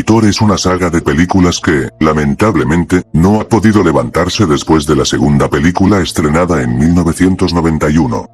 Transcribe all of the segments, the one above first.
Terminator es una saga de películas que, lamentablemente, no ha podido levantarse después de la segunda película estrenada en 1991.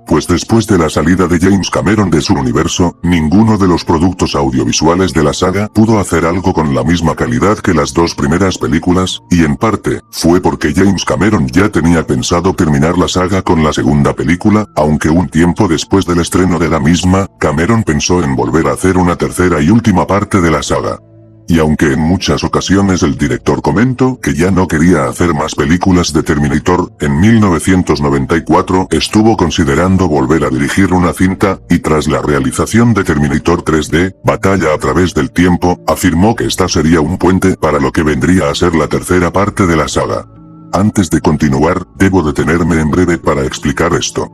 Pues después de la salida de James Cameron de su universo, ninguno de los productos audiovisuales de la saga pudo hacer algo con la misma calidad que las dos primeras películas, y en parte, fue porque James Cameron ya tenía pensado terminar la saga con la segunda película, aunque un tiempo después del estreno de la misma, Cameron pensó en volver a hacer una tercera y última parte de la saga. Y aunque en muchas ocasiones el director comentó que ya no quería hacer más películas de Terminator, en 1994 estuvo considerando volver a dirigir una cinta, y tras la realización de Terminator 3D, Batalla a través del tiempo, afirmó que esta sería un puente para lo que vendría a ser la tercera parte de la saga. Antes de continuar, debo detenerme en breve para explicar esto.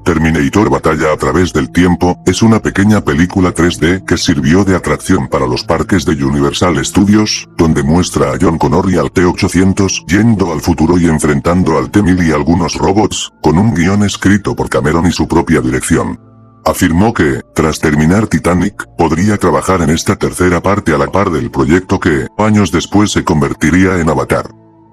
Terminator Batalla a través del tiempo, es una pequeña película 3D que sirvió de atracción para los parques de Universal Studios, donde muestra a John Connor y al T-800 yendo al futuro y enfrentando al T-1000 y algunos robots, con un guión escrito por Cameron y su propia dirección. Afirmó que, tras terminar Titanic, podría trabajar en esta tercera parte a la par del proyecto que, años después se convertiría en Avatar.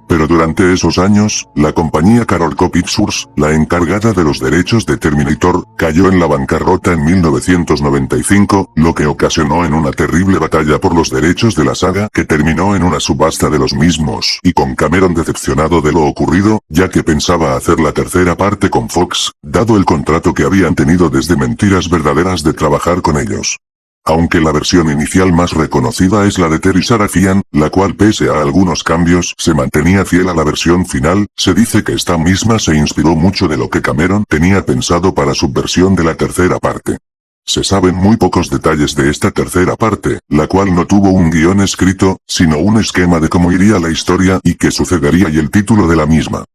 Pero durante esos años, la compañía Carolco Pictures, la encargada de los derechos de Terminator, cayó en la bancarrota en 1995, lo que ocasionó en una terrible batalla por los derechos de la saga que terminó en una subasta de los mismos, y con Cameron decepcionado de lo ocurrido, ya que pensaba hacer la tercera parte con Fox, dado el contrato que habían tenido desde Mentiras Verdaderas de trabajar con ellos. Aunque la versión inicial más reconocida es la de Terry Sarafian, la cual pese a algunos cambios se mantenía fiel a la versión final, se dice que esta misma se inspiró mucho de lo que Cameron tenía pensado para su versión de la tercera parte. Se saben muy pocos detalles de esta tercera parte, la cual no tuvo un guión escrito, sino un esquema de cómo iría la historia y qué sucedería y el título de la misma.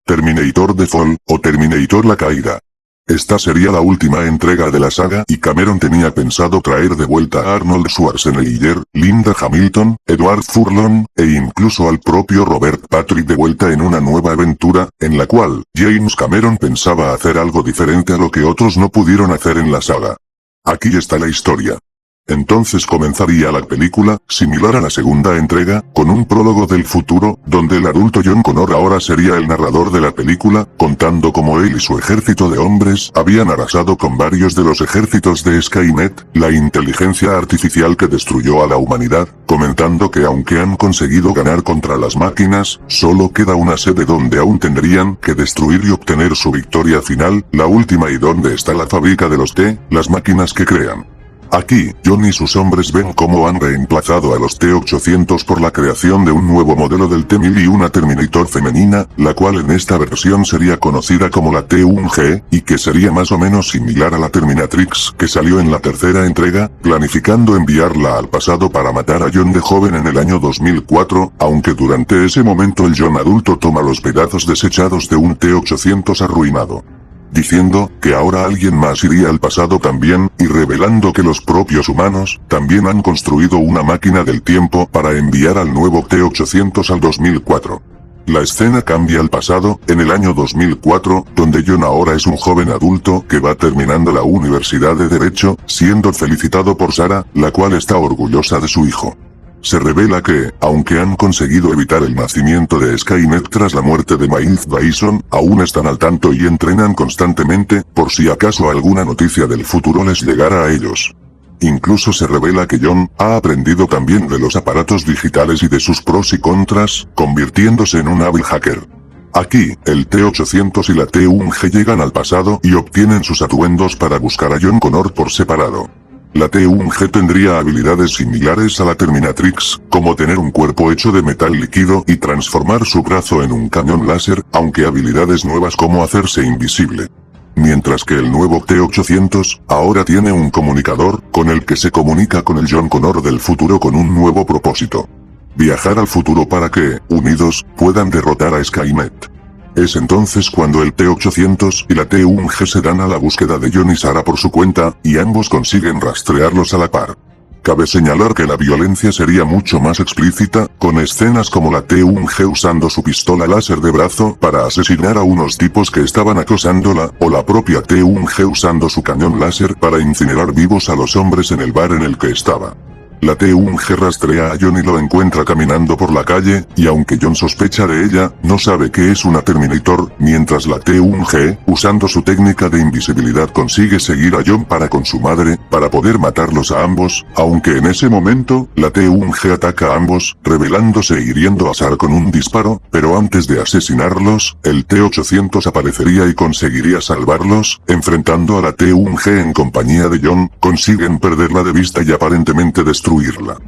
Terminator The Fall, o Terminator La Caída. Esta sería la última entrega de la saga y Cameron tenía pensado traer de vuelta a Arnold Schwarzenegger, Linda Hamilton, Edward Furlong, e incluso al propio Robert Patrick de vuelta en una nueva aventura, en la cual, James Cameron pensaba hacer algo diferente a lo que otros no pudieron hacer en la saga. Aquí está la historia. Entonces comenzaría la película, similar a la segunda entrega, con un prólogo del futuro, donde el adulto John Connor ahora sería el narrador de la película, contando cómo él y su ejército de hombres habían arrasado con varios de los ejércitos de Skynet, la inteligencia artificial que destruyó a la humanidad, comentando que aunque han conseguido ganar contra las máquinas, solo queda una sede donde aún tendrían que destruir y obtener su victoria final, la última, y donde está la fábrica de los T, las máquinas que crean. Aquí, John y sus hombres ven cómo han reemplazado a los T-800 por la creación de un nuevo modelo del T-1000 y una Terminator femenina, la cual en esta versión sería conocida como la T-1G, y que sería más o menos similar a la Terminatrix que salió en la tercera entrega, planificando enviarla al pasado para matar a John de joven en el año 2004, aunque durante ese momento el John adulto toma los pedazos desechados de un T-800 arruinado, diciendo que ahora alguien más iría al pasado también, y revelando que los propios humanos también han construido una máquina del tiempo para enviar al nuevo T-800 al 2004. La escena cambia al pasado, en el año 2004, donde John ahora es un joven adulto que va terminando la universidad de Derecho, siendo felicitado por Sarah, la cual está orgullosa de su hijo. Se revela que, aunque han conseguido evitar el nacimiento de Skynet tras la muerte de Miles Bison, aún están al tanto y entrenan constantemente, por si acaso alguna noticia del futuro les llegara a ellos. Incluso se revela que John ha aprendido también de los aparatos digitales y de sus pros y contras, convirtiéndose en un hábil hacker. Aquí, el T-800 y la T-1G llegan al pasado y obtienen sus atuendos para buscar a John Connor por separado. La T-1G tendría habilidades similares a la Terminatrix, como tener un cuerpo hecho de metal líquido y transformar su brazo en un cañón láser, aunque habilidades nuevas como hacerse invisible. Mientras que el nuevo T-800, ahora tiene un comunicador, con el que se comunica con el John Connor del futuro con un nuevo propósito: viajar al futuro para que, unidos, puedan derrotar a Skynet. Es entonces cuando el T-800 y la T-1G se dan a la búsqueda de John y Sarah por su cuenta, y ambos consiguen rastrearlos a la par. Cabe señalar que la violencia sería mucho más explícita, con escenas como la T-1G usando su pistola láser de brazo para asesinar a unos tipos que estaban acosándola, o la propia T-1G usando su cañón láser para incinerar vivos a los hombres en el bar en el que estaba. La T-1G rastrea a John y lo encuentra caminando por la calle, y aunque John sospecha de ella, no sabe que es una Terminator, mientras la T-1G, usando su técnica de invisibilidad consigue seguir a John para con su madre, para poder matarlos a ambos, aunque en ese momento, la T-1G ataca a ambos, revelándose e hiriendo a Sarah con un disparo, pero antes de asesinarlos, el T-800 aparecería y conseguiría salvarlos, enfrentando a la T-1G en compañía de John, consiguen perderla de vista y aparentemente destruirla.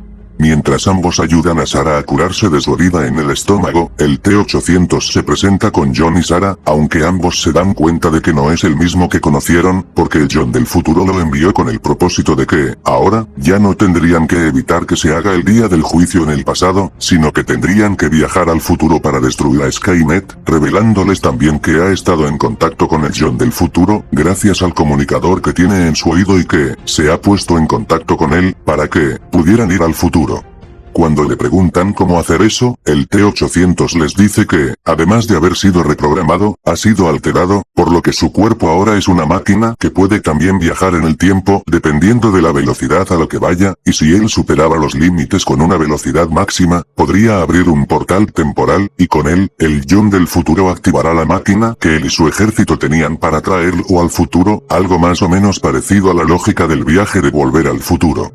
Mientras ambos ayudan a Sarah a curarse de su herida en el estómago, el T-800 se presenta con John y Sarah, aunque ambos se dan cuenta de que no es el mismo que conocieron, porque el John del futuro lo envió con el propósito de que, ahora, ya no tendrían que evitar que se haga el día del juicio en el pasado, sino que tendrían que viajar al futuro para destruir a Skynet, revelándoles también que ha estado en contacto con el John del futuro, gracias al comunicador que tiene en su oído y que, se ha puesto en contacto con él, para que, pudieran ir al futuro. Cuando le preguntan cómo hacer eso, el T-800 les dice que, además de haber sido reprogramado, ha sido alterado, por lo que su cuerpo ahora es una máquina que puede también viajar en el tiempo dependiendo de la velocidad a lo que vaya, y si él superaba los límites con una velocidad máxima, podría abrir un portal temporal, y con él, el John del futuro activará la máquina que él y su ejército tenían para traerlo al futuro, algo más o menos parecido a la lógica del viaje de Volver al Futuro.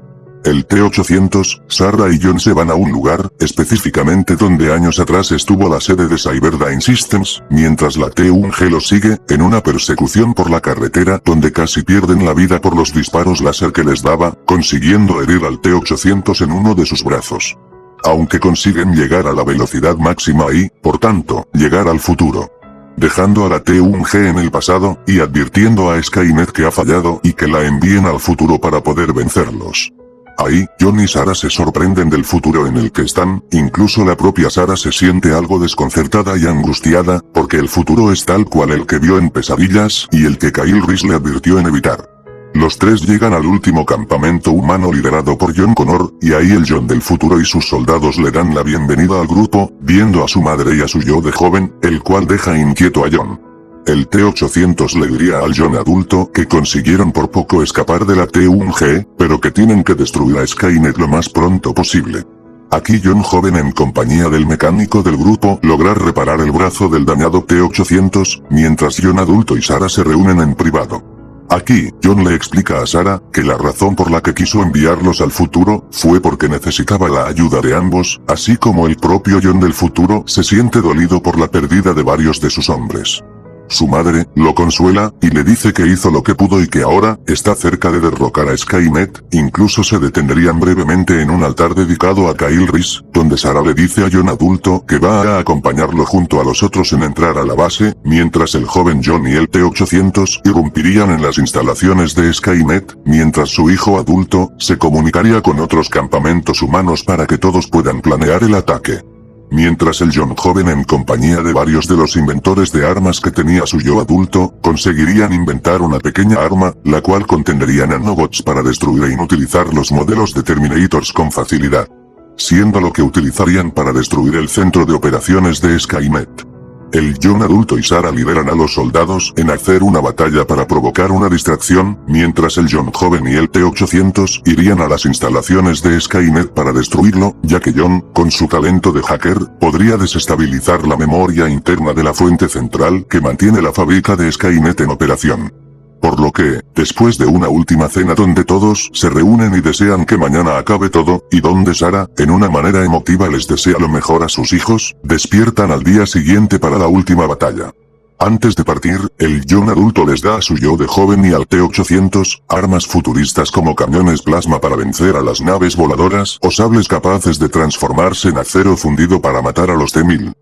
El T-800, Sarah y John se van a un lugar, específicamente donde años atrás estuvo la sede de Cyberdyne Systems, mientras la T-1G los sigue, en una persecución por la carretera donde casi pierden la vida por los disparos láser que les daba, consiguiendo herir al T-800 en uno de sus brazos. Aunque consiguen llegar a la velocidad máxima y, por tanto, llegar al futuro. Dejando a la T-1G en el pasado, y advirtiendo a Skynet que ha fallado y que la envíen al futuro para poder vencerlos. Ahí, John y Sarah se sorprenden del futuro en el que están, incluso la propia Sarah se siente algo desconcertada y angustiada, porque el futuro es tal cual el que vio en Pesadillas, y el que Kyle Reese le advirtió en evitar. Los tres llegan al último campamento humano liderado por John Connor, y ahí el John del futuro y sus soldados le dan la bienvenida al grupo, viendo a su madre y a su yo de joven, el cual deja inquieto a John. El T-800 le diría al John adulto que consiguieron por poco escapar de la T-1G, pero que tienen que destruir a Skynet lo más pronto posible. Aquí John joven en compañía del mecánico del grupo logra reparar el brazo del dañado T-800, mientras John adulto y Sarah se reúnen en privado. Aquí, John le explica a Sarah que la razón por la que quiso enviarlos al futuro fue porque necesitaba la ayuda de ambos, así como el propio John del futuro se siente dolido por la pérdida de varios de sus hombres. Su madre, lo consuela, y le dice que hizo lo que pudo y que ahora, está cerca de derrocar a Skynet, incluso se detendrían brevemente en un altar dedicado a Kyle Reese, donde Sarah le dice a John adulto que va a acompañarlo junto a los otros en entrar a la base, mientras el joven John y el T-800 irrumpirían en las instalaciones de Skynet, mientras su hijo adulto, se comunicaría con otros campamentos humanos para que todos puedan planear el ataque. Mientras el John joven en compañía de varios de los inventores de armas que tenía su yo adulto, conseguirían inventar una pequeña arma, la cual contendría nanobots para destruir e inutilizar los modelos de Terminators con facilidad. Siendo lo que utilizarían para destruir el centro de operaciones de Skynet. El John adulto y Sarah lideran a los soldados en hacer una batalla para provocar una distracción, mientras el John joven y el T-800 irían a las instalaciones de Skynet para destruirlo, ya que John, con su talento de hacker, podría desestabilizar la memoria interna de la fuente central que mantiene la fábrica de Skynet en operación. Por lo que, después de una última cena donde todos se reúnen y desean que mañana acabe todo, y donde Sarah, en una manera emotiva les desea lo mejor a sus hijos, despiertan al día siguiente para la última batalla. Antes de partir, el John adulto les da a su yo de joven y al T-800, armas futuristas como camiones plasma para vencer a las naves voladoras, o sables capaces de transformarse en acero fundido para matar a los T-1000.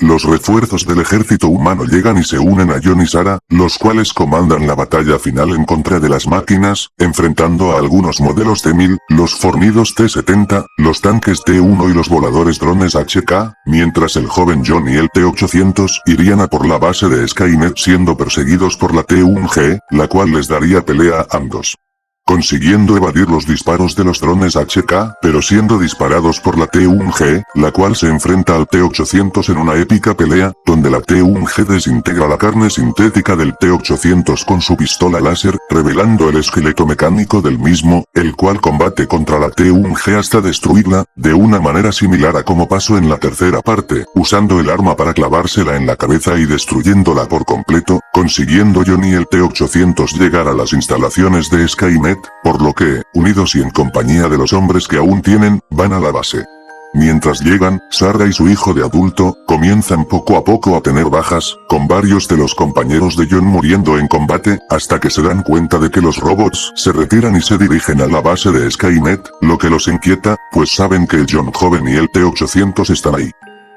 Los refuerzos del ejército humano llegan y se unen a John y Sarah, los cuales comandan la batalla final en contra de las máquinas, enfrentando a algunos modelos T-1000, los fornidos T-70, los tanques T-1 y los voladores drones HK, mientras el joven John y el T-800 irían a por la base de Skynet siendo perseguidos por la T-1G, la cual les daría pelea a ambos. consiguiendo evadir los disparos de los drones HK, pero siendo disparados por la T-1G, la cual se enfrenta al T-800 en una épica pelea, donde la T-1G desintegra la carne sintética del T-800 con su pistola láser, revelando el esqueleto mecánico del mismo, el cual combate contra la T-1G hasta destruirla, de una manera similar a como pasó en la tercera parte, usando el arma para clavársela en la cabeza y destruyéndola por completo, consiguiendo John y el T-800 llegar a las instalaciones de Skynet, por lo que, unidos y en compañía de los hombres que aún tienen, van a la base. Mientras llegan, Sarah y su hijo de adulto, comienzan poco a poco a tener bajas, con varios de los compañeros de John muriendo en combate, hasta que se dan cuenta de que los robots se retiran y se dirigen a la base de Skynet, lo que los inquieta, pues saben que el John joven y el T-800 están ahí.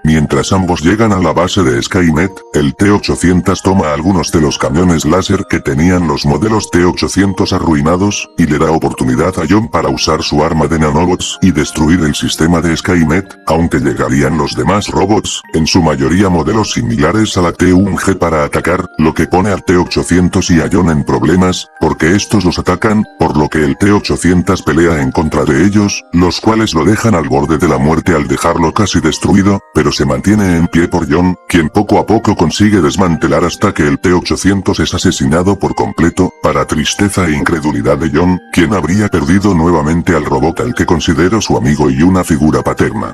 Mientras ambos llegan a la base de Skynet, el T-800 toma algunos de los camiones láser que tenían los modelos T-800 arruinados, y le da oportunidad a John para usar su arma de nanobots y destruir el sistema de Skynet, aunque llegarían los demás robots, en su mayoría modelos similares a la T-1G para atacar, lo que pone al T-800 y a John en problemas, porque estos los atacan, por lo que el T-800 pelea en contra de ellos, los cuales lo dejan al borde de la muerte al dejarlo casi destruido, pero se mantiene en pie por John, quien poco a poco consigue desmantelar hasta que el T-800 es asesinado por completo, para tristeza e incredulidad de John, quien habría perdido nuevamente al robot al que considero su amigo y una figura paterna.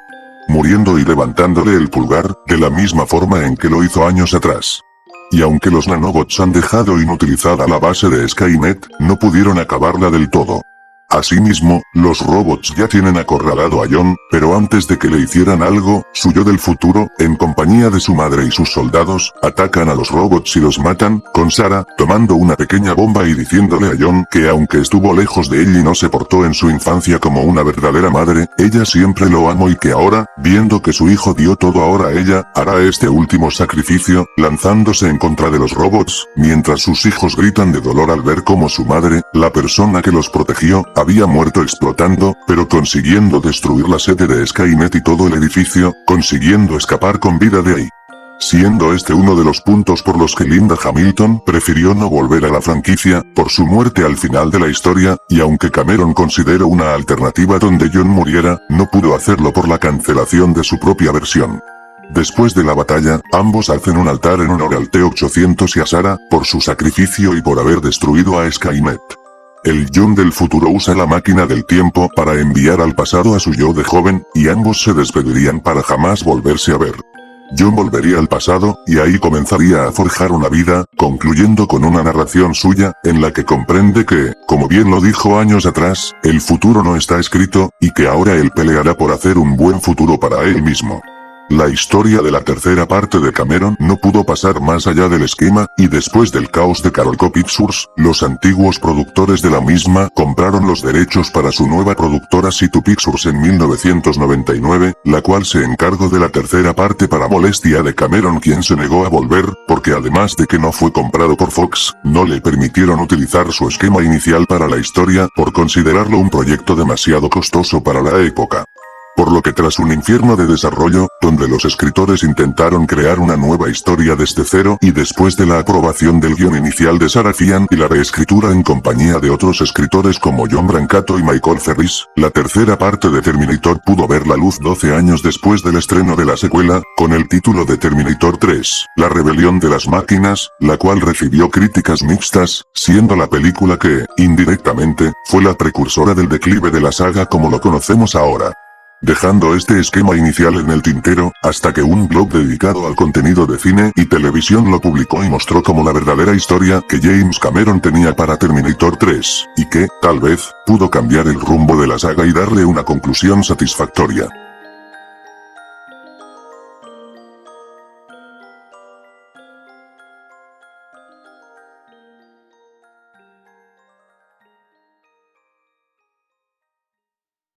Muriendo y levantándole el pulgar, de la misma forma en que lo hizo años atrás. Y aunque los nanobots han dejado inutilizada la base de Skynet, no pudieron acabarla del todo. Asimismo, los robots ya tienen acorralado a John, pero antes de que le hicieran algo, su yo del futuro, en compañía de su madre y sus soldados, atacan a los robots y los matan, con Sarah, tomando una pequeña bomba y diciéndole a John que aunque estuvo lejos de él y no se portó en su infancia como una verdadera madre, ella siempre lo amó y que ahora, viendo que su hijo dio todo ahora ella, hará este último sacrificio, lanzándose en contra de los robots, mientras sus hijos gritan de dolor al ver cómo su madre, la persona que los protegió, había muerto explotando, pero consiguiendo destruir la sede de Skynet y todo el edificio, consiguiendo escapar con vida de ahí. Siendo este uno de los puntos por los que Linda Hamilton prefirió no volver a la franquicia, por su muerte al final de la historia, y aunque Cameron consideró una alternativa donde John muriera, no pudo hacerlo por la cancelación de su propia versión. Después de la batalla, ambos hacen un altar en honor al T-800 y a Sarah, por su sacrificio y por haber destruido a Skynet. El John del futuro usa la máquina del tiempo para enviar al pasado a su yo de joven, y ambos se despedirían para jamás volverse a ver. John volvería al pasado, y ahí comenzaría a forjar una vida, concluyendo con una narración suya, en la que comprende que, como bien lo dijo años atrás, el futuro no está escrito, y que ahora él peleará por hacer un buen futuro para él mismo. La historia de la tercera parte de Cameron no pudo pasar más allá del esquema, y después del caos de Carolco Pictures, los antiguos productores de la misma compraron los derechos para su nueva productora C2 Pictures en 1999, la cual se encargó de la tercera parte para molestia de Cameron, quien se negó a volver, porque además de que no fue comprado por Fox, no le permitieron utilizar su esquema inicial para la historia, por considerarlo un proyecto demasiado costoso para la época. Por lo que tras un infierno de desarrollo, donde los escritores intentaron crear una nueva historia desde cero y después de la aprobación del guión inicial de Sarah Fian y la reescritura en compañía de otros escritores como John Brancato y Michael Ferris, la tercera parte de Terminator pudo ver la luz 12 años después del estreno de la secuela, con el título de Terminator 3, La rebelión de las máquinas, la cual recibió críticas mixtas, siendo la película que, indirectamente, fue la precursora del declive de la saga como lo conocemos ahora. Dejando este esquema inicial en el tintero, hasta que un blog dedicado al contenido de cine y televisión lo publicó y mostró como la verdadera historia que James Cameron tenía para Terminator 3, y que, tal vez, pudo cambiar el rumbo de la saga y darle una conclusión satisfactoria.